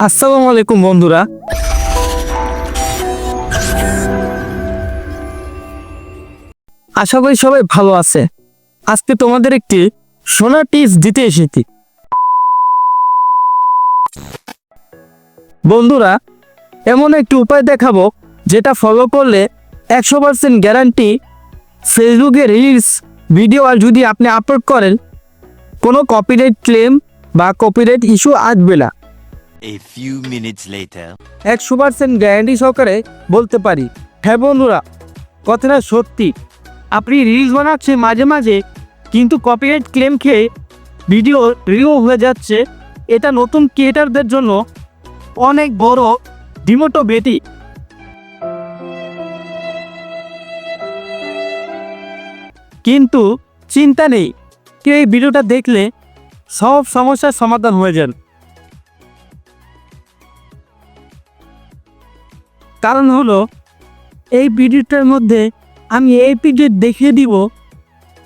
আসসালামু আলাইকুম বন্ধুরা, আশা করি সবাই ভালো আছে। আজকে তোমাদের একটি সোনার টিপস দিতে এসেছি। বন্ধুরা, এমন একটি উপায় দেখাবো যেটা ফলো করলে 100% গ্যারান্টি ফেসবুকে রিলস ভিডিও আর যদি আপনি আপলোড করেন কোনো কপিরাইট ক্লেম বা কপিরাইট ইস্যু আসবে না। A few minutes later. 100% guarantee সহকারে বলতে পারি। হ্যাঁ বন্ধুরা, কথাটা সত্যি। আপনি রিলস বানাচ্ছেন মাঝে মাঝে, কিন্তু কপিরাইট ক্লেম খেয়ে ভিডিও রিমুভ হয়ে যাচ্ছে। এটা নতুন ক্রিয়েটারদের জন্য অনেক বড় ডিমোটিভেটিং। কিন্তু চিন্তা নেই, কেউ এই ভিডিওটা দেখলে সব সমস্যার সমাধান হয়ে যান। কারণ হলো এই ভিডিওটার মধ্যে আমি এই ভিডিও দেখিয়ে দিব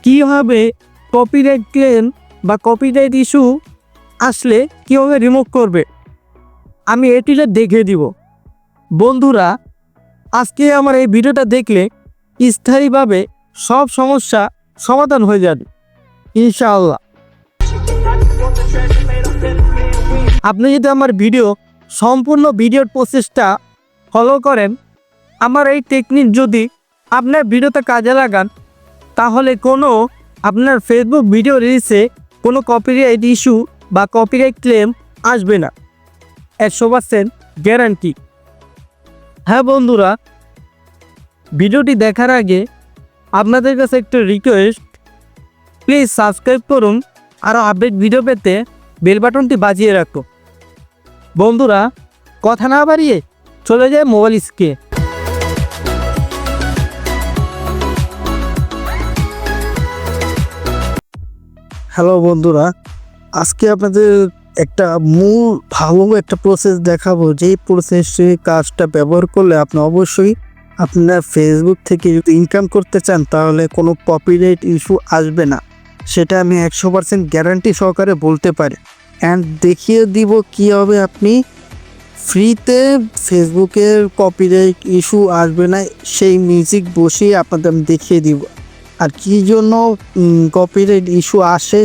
কীভাবে কপিরাইট ক্লেম বা কপিরাইট ইস্যু আসলে কীভাবে রিমুভ করবে, আমি এটিটা দেখিয়ে দিব। বন্ধুরা, আজকে আমার এই ভিডিওটা দেখলে স্থায়ীভাবে সব সমস্যা সমাধান হয়ে যাবে ইনশাআল্লাহ। আপনি যদি আমার সম্পূর্ণ ভিডিওর প্রসেসটা ফলো করেন, আমার এই টেকনিক যদি আপনার ভিডিওতে কাজে লাগান, তাহলে আপনার ফেসবুক ভিডিও রিলসে কোনো কপিরাইট ইস্যু বা কপিরাইট ক্লেম আসবে না। 100% গ্যারান্টি। হ্যাঁ বন্ধুরা, ভিডিওটি দেখার আগে আপনাদের কাছে একটা রিকোয়েস্ট, প্লিজ সাবস্ক্রাইব করুন। আরও আপডেট ভিডিও পেতে বেল বাটনটি বাজিয়ে রাখুন। বন্ধুরা, কথা না বাড়িয়ে চলে যায় মোবাইল স্ক্রিনে। হ্যালো বন্ধুরা, আজকে আপনাদের একটা ভালো একটা প্রসেস দেখাবো, যেই প্রসেসে কাজটা ব্যবহার করলে আপনি অবশ্যই আপনার ফেসবুক থেকে যদি ইনকাম করতে চান তাহলে কোনো কপিরাইট ইস্যু আসবে না। সেটা আমি 100% গ্যারান্টি সহকারে বলতে পারি। অ্যান্ড দেখিয়ে দিব কীভাবে আপনি ফ্রিতে ফেসবুকের কপিরাইট ইস্যু আসবে না সেই মিউজিক বসিয়ে আপনাদের আমি দেখিয়ে দিব। আর কী জন্য কপিরাইট ইস্যু আসে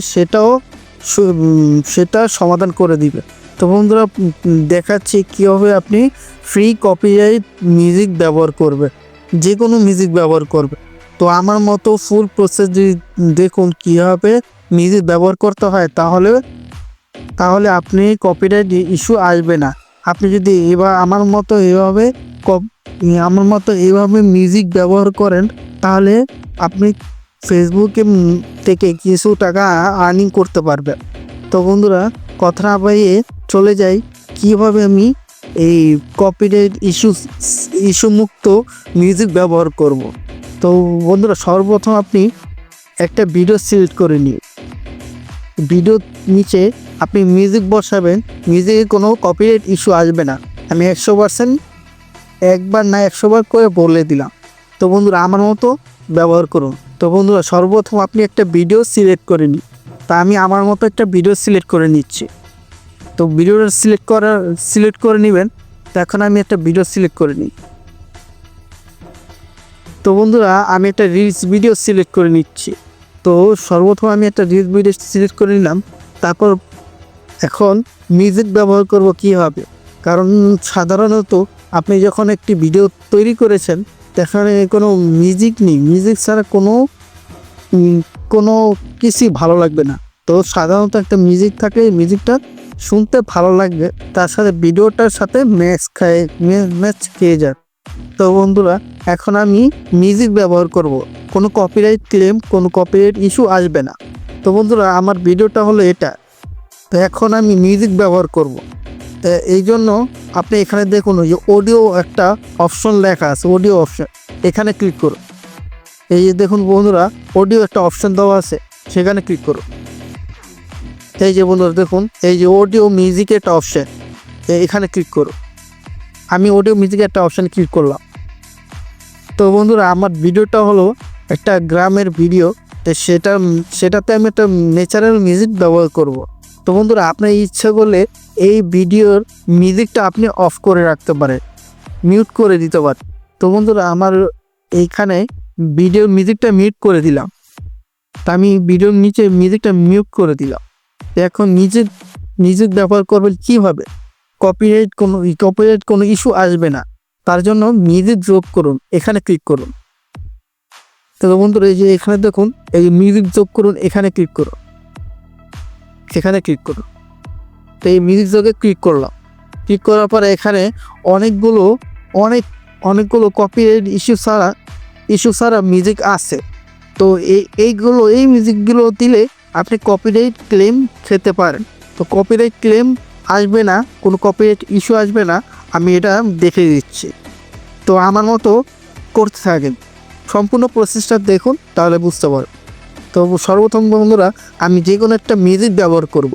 সেটা সমাধান করে দিবে। তো বন্ধুরা, দেখাচ্ছি কীভাবে আপনি ফ্রি কপিরাইট মিউজিক ব্যবহার করবে, যে কোনো মিউজিক ব্যবহার করবে। তো আমার মতো ফুল প্রসেস যদি দেখুন কীভাবে মিউজিক ব্যবহার করতে হয়, তাহলে আপনি কপিরাইট ইস্যু আসবে না। আপনি যদি আমার মতো এইভাবে মিউজিক ব্যবহার করেন, তাহলে আপনি ফেসবুকে থেকে কিছু টাকা আর্নিং করতে পারবেন। তো বন্ধুরা, কথা না বাড়িয়ে চলে যাই কীভাবে আমি এই কপিরাইট ইস্যু মুক্ত মিউজিক ব্যবহার করব। তো বন্ধুরা, সর্বপ্রথম আপনি একটা ভিডিও সিলেক্ট করে নিন। ভিডিওর নিচে আপনি মিউজিক বসাবেন, মিউজিকে কোনো কপিরাইট ইস্যু আসবে না। আমি 100% একবার না 100 বার করে বলে দিলাম। তো বন্ধুরা, আমার মতো ব্যবহার করুন। তো বন্ধুরা, সর্বপ্রথম আপনি একটা ভিডিও সিলেক্ট করে নিন। তা আমি আমার মতো একটা ভিডিও সিলেক্ট করে নিচ্ছি। তো ভিডিওটা সিলেক্ট করে নেবেন। তো এখন আমি একটা ভিডিও সিলেক্ট করে নিই। তো বন্ধুরা, আমি একটা রিলস ভিডিও সিলেক্ট করে নিচ্ছি। তো সর্বপ্রথম আমি একটা রিলস ভিডিও সিলেক্ট করে নিলাম। তারপর এখন মিউজিক ব্যবহার করব কীভাবে, কারণ সাধারণত আপনি যখন একটি ভিডিও তৈরি করেছেন সেখানে কোনো মিউজিক নেই, মিউজিক ছাড়া কোনো কিছুই ভালো লাগবে না। তো সাধারণত একটা মিউজিক থাকে, মিউজিকটা শুনতে ভালো লাগবে, তার সাথে ভিডিওটার সাথে ম্যাচ খেয়ে যায়। তো বন্ধুরা, এখন আমি মিউজিক ব্যবহার করব, কোনো কপিরাইট ক্লেম, কোনো কপিরাইট ইস্যু আসবে না। তো বন্ধুরা, আমার ভিডিওটা হলো এটা। তো এখন আমি মিউজিক ব্যবহার করব। এই জন্য আপনি এখানে দেখুন যে অডিও একটা অপশন লেখা আছে, অডিও অপশন, এখানে ক্লিক করুন। এই যে দেখুন বন্ধুরা, অডিও একটা অপশন দেওয়া আছে, সেখানে ক্লিক করুন। এই যে বন্ধুরা দেখুন, এই যে অডিও মিউজিকের একটা অপশন, এখানে ক্লিক করুন। আমি অডিও মিউজিকের একটা অপশানে ক্লিক করলাম। তো বন্ধুরা, আমার ভিডিওটা হলো একটা গ্রামের ভিডিও। তো সেটাতে আমি একটা ন্যাচারাল মিউজিক ব্যবহার করব। তো বন্ধুরা, আপনার ইচ্ছা করলে এই ভিডিওর মিউজিকটা আপনি অফ করে রাখতে পারেন, মিউট করে দিতে পারেন। তো বন্ধুরা আমার এইখানে ভিডিওর মিউজিকটা মিউট করে দিলাম। তা আমি ভিডিওর নিচে মিউজিকটা মিউট করে দিলাম। এখন মিউজিক ব্যবহার করবেন কীভাবে? কপিরাইট কোনো ইস্যু আসবে না, তার জন্য মিউজিক যোগ করুন, এখানে ক্লিক করুন। তো বন্ধুরা এই যে এখানে দেখুন, এই মিউজিক যোগ করুন, এখানে ক্লিক করুন, এখানে ক্লিক করুন। তো এই মিউজিক যোগে ক্লিক করলাম। ক্লিক করার পরে এখানে অনেকগুলো কপিরাইট ইস্যু ছাড়া মিউজিক আছে। তো এই মিউজিকগুলো দিলে আপনি কপিরাইট ক্লেম খেতে পারেন। তো কপিরাইট ক্লেম আসবে না, কোনো কপিরাইট ইস্যু আসবে না, আমি এটা দেখে দিচ্ছি। তো আমার মতো করতে থাকেন, সম্পূর্ণ প্রসেসটা দেখুন, তাহলে বুঝতে পারবেন। তো সর্বপ্রথম বন্ধুরা আমি যে কোনো একটা মিউজিক ব্যবহার করব।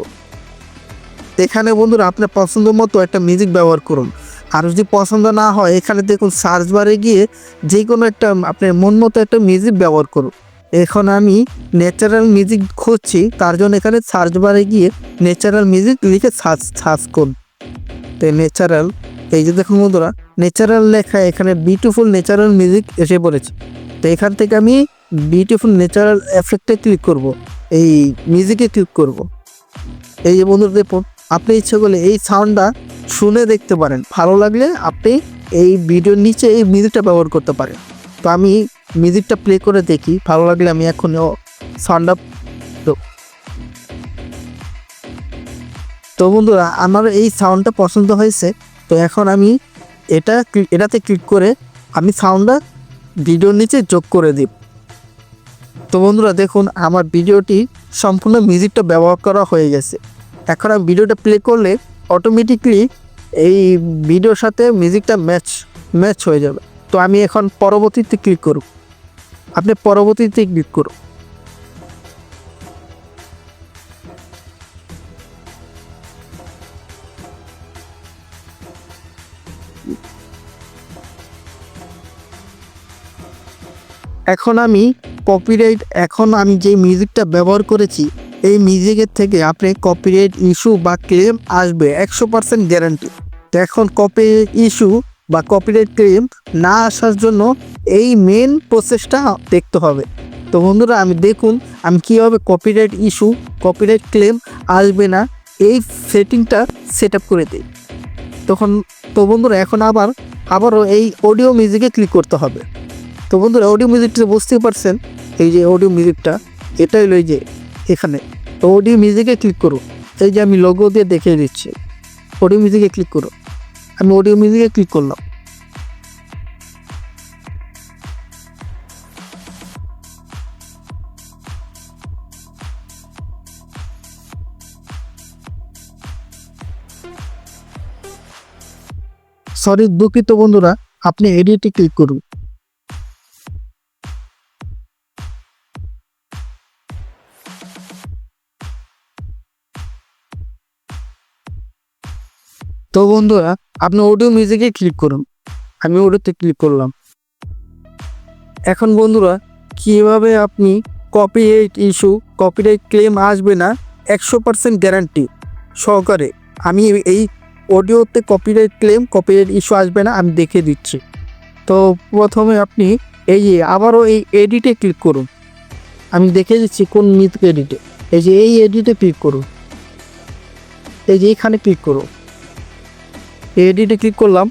এখানে বন্ধুরা আপনার পছন্দ মতো একটা মিউজিক ব্যবহার করুন। আর যদি পছন্দ না হয় এখানে দেখুন সার্চ বারে গিয়ে যে কোনো একটা আপনার মন মতো একটা মিউজিক ব্যবহার করুন। এখন আমি ন্যাচারাল মিউজিক খুঁজছি, তার জন্য এখানে সার্চ বারে গিয়ে ন্যাচারাল মিউজিক লিখে সার্চ করুন। তো ন্যাচারাল, এই যে দেখুন বন্ধুরা ন্যাচারাল লেখা, এখানে বিউটিফুল ন্যাচারাল মিউজিক এসে পড়েছে। তো এখান থেকে আমি বিউটিফুল ন্যাচারাল এফেক্টে ক্লিক করব, এই মিউজিকে ক্লিক করব। এই যে বন্ধুরা দেখুন, আপনি ইচ্ছে করলে এই সাউন্ডটা শুনে দেখতে পারেন, ভালো লাগলে আপনি এই ভিডিওর নিচে এই মিউজিকটা ব্যবহার করতে পারেন। তো আমি মিউজিকটা প্লে করে দেখি, ভালো লাগলে আমি এখন সাউন্ডটা। তো বন্ধুরা আমার এই সাউন্ডটা পছন্দ হয়েছে। তো এখন আমি এটাতে ক্লিক করে আমি সাউন্ডটা ভিডিওর নিচে যোগ করে দিই। তো বন্ধুরা দেখুন আমার ভিডিওটি সম্পূর্ণ মিউজিকটা ব্যবহার করা হয়ে গেছে। এখন আমি ভিডিওটা প্লে করলে অটোমেটিকলি এই ভিডিওর সাথে মিউজিকটা ম্যাচ হয়ে যাবে। তো আমি এখন পরবর্তীতে ক্লিক করব, আপনি পরবর্তীতে ক্লিক করুন। এখন আমি যে মিউজিকটা ব্যবহার করেছি, এই মিউজিকের থেকে আপনি কপিরাইট ইস্যু বা ক্লেম আসবে 100% গ্যারান্টি। তো এখন কপিরাইট ইস্যু বা কপিরাইট ক্লেম না আসার জন্য এই মেন প্রসেসটা দেখতে হবে। তো বন্ধুরা দেখুন আমি কীভাবে কপিরাইট ইস্যু কপিরাইট ক্লেম আসবে না এই সেটিংটা সেট আপ করে দিই। তো বন্ধুরা এখন আবারও এই অডিও মিউজিকে ক্লিক করতে হবে। তো বন্ধুরা অডিও মিউজিকটা বুঝতেই পারছেন, এই যে অডিও মিউজিকটা এটা হলো এই যে এখানে। তো অডিও মিউজিকে ক্লিক করুন, এই যে আমি লোগো দিয়ে দেখিয়ে দিচ্ছি, অডিও মিউজিকে ক্লিক করুন। আমি অডিও মিউজিকে ক্লিক করলাম। সরি দুঃখিত বন্ধুরা, আপনি এডিটে ক্লিক করুন। তো বন্ধুরা আপনি অডিও মিউজিকে ক্লিক করুন, আমি অডিওতে ক্লিক করলাম। এখন বন্ধুরা কীভাবে আপনি কপিরাইট ইস্যু কপিরাইট ক্লেম আসবে না 100% গ্যারান্টি সহকারে আমি এই অডিওতে কপিরাইট ক্লেম কপিরাইট ইস্যু আসবে না আমি দেখে দিচ্ছি। তো প্রথমে আপনি এই যে আবারও এই এডিটে ক্লিক করুন, আমি দেখে দিচ্ছি কোন মিউজিক এডিটে। এই যে এই এডিটে ক্লিক করুন, এই যে এখানে ক্লিক করুন, এডিটে ক্লিক করলাম।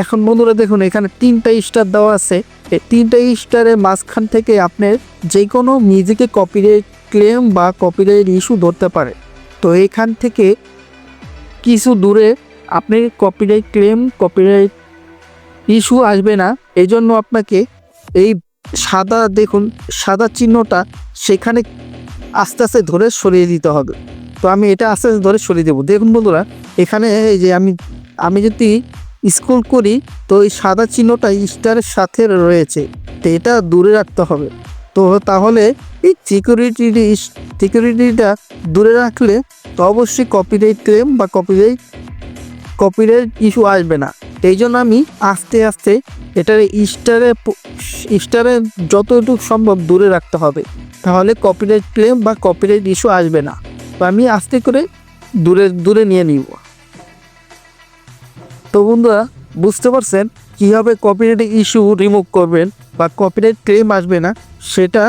এখন বন্ধুরা দেখুন এখানে 3টা স্টার দেওয়া আছে। এই 3টা স্টারের মাঝখান থেকে আপনার যে কোনো মিউজিকে কপিরাইট ক্লেম বা কপিরাইট ইস্যু ধরতে পারে। তো এখান থেকে কিছু দূরে আপনি কপিরাইট ক্লেম কপিরাইট ইস্যু আসবে না, এই জন্য আপনাকে এই সাদা চিহ্নটা সেখানে আস্তে আস্তে ধরে সরিয়ে দিতে হবে। তো আমি এটা আস্তে আস্তে ধরে সরিয়ে দেবো। দেখুন বন্ধুরা এখানে এই যে আমি যদি স্ক্রল করি তো এই সাদা চিহ্নটা স্টারের সাথে রয়েছে, তো এটা দূরে রাখতে হবে। তো তাহলে এই সিকিউরিটিটা দূরে রাখলে তো অবশ্যই কপিরাইট ক্লেম বা কপিরাইট ইস্যু আসবে না। এই জন্য আমি আস্তে আস্তে এটার স্টারে যতটুকু সম্ভব দূরে রাখতে হবে, তাহলে কপিরাইট ক্লেম বা কপিরাইট ইস্যু আসবে না। তো আমি আস্তে করে দূরে নিয়ে নিব। তো বন্ধুরা বুঝতে পারছেন কীভাবে কপিরাইট ইস্যু রিমুভ করবেন বা কপিরাইট ক্লেম আসবে না সেটা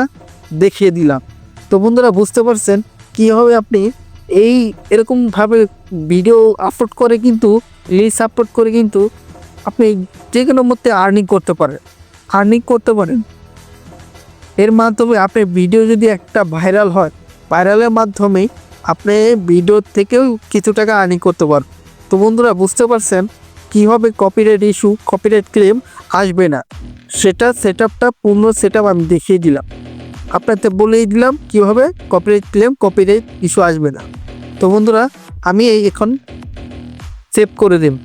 দেখিয়ে দিলাম। তো বন্ধুরা বুঝতে পারছেন কীভাবে আপনি এরকমভাবে ভিডিও আপলোড করে কিন্তু রিলস আপলোড করে কিন্তু আপনি যে কোনো মধ্যে আর্নিং করতে পারেন। এর মাধ্যমে আপনার ভিডিও যদি একটা ভাইরাল হয়, ভাইরালের মাধ্যমে আপনি ভিডিও থেকেও কিছু টাকা আর্নিং করতে পারেন। তো বন্ধুরা বুঝতে পারছেন কীভাবে কপিরাইট ইস্যু কপিরাইট ক্লেম আসবে না সেটা পূর্ণ সেট আমি দেখিয়ে দিলাম, আপনাদের বলেই দিলাম কীভাবে কপিরাইট ক্লেম কপিরাইট ইস্যু আসবে না। তো বন্ধুরা আমি এখন সেভ করে দিন,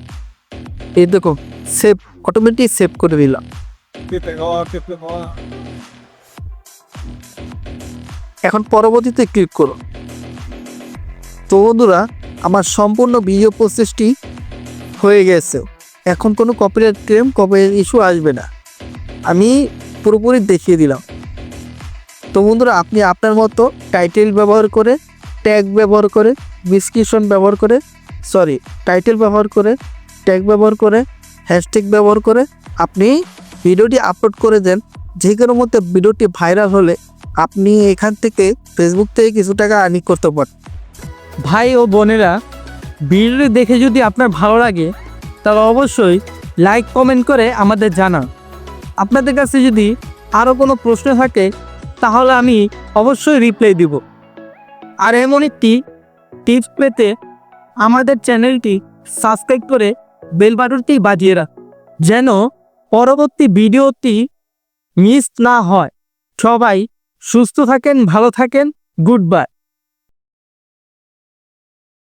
এই দেখো সেভ অটোমেটিক সেভ করে দিলাম। এখন পরবর্তীতে ক্লিক করো। তো বন্ধুরা আমার সম্পূর্ণ ভিডিও প্রসেসটি হয়ে গেছে, এখন কোনো কপিরাইট ক্লেম কপিরাইট ইস্যু আসবে না, আমি পুরোপুরি দেখিয়ে দিলাম। তো বন্ধুরা আপনি আপনার মতো টাইটেল ব্যবহার করে, ট্যাগ ব্যবহার করে, ডিসক্রিপশন ব্যবহার করে, টাইটেল ব্যবহার করে, ট্যাগ ব্যবহার করে, হ্যাশট্যাগ ব্যবহার করে আপনি ভিডিওটি আপলোড করে দেন। যে কোনো মধ্যে ভিডিওটি ভাইরাল হলে আপনি এখান থেকে ফেসবুক থেকে কিছু টাকা আর্নিং করতে পারেন। ভাই ও বোনেরা, ভিডিওটি দেখে যদি আপনার ভালো লাগে তাহলে অবশ্যই লাইক কমেন্ট করে আমাদের জানান। আপনাদের কাছে যদি আরও কোনো প্রশ্ন থাকে তাহলে আমি অবশ্যই রিপ্লাই দিব। আর এমন একটি টিপস পেতে আমাদের চ্যানেলটি সাবস্ক্রাইব করে বেল বাটনটি বাজিয়ে রাখ, যেন পরবর্তী ভিডিওটি মিস না হয়। সবাই সুস্থ থাকেন, ভালো থাকেন, গুড বাই।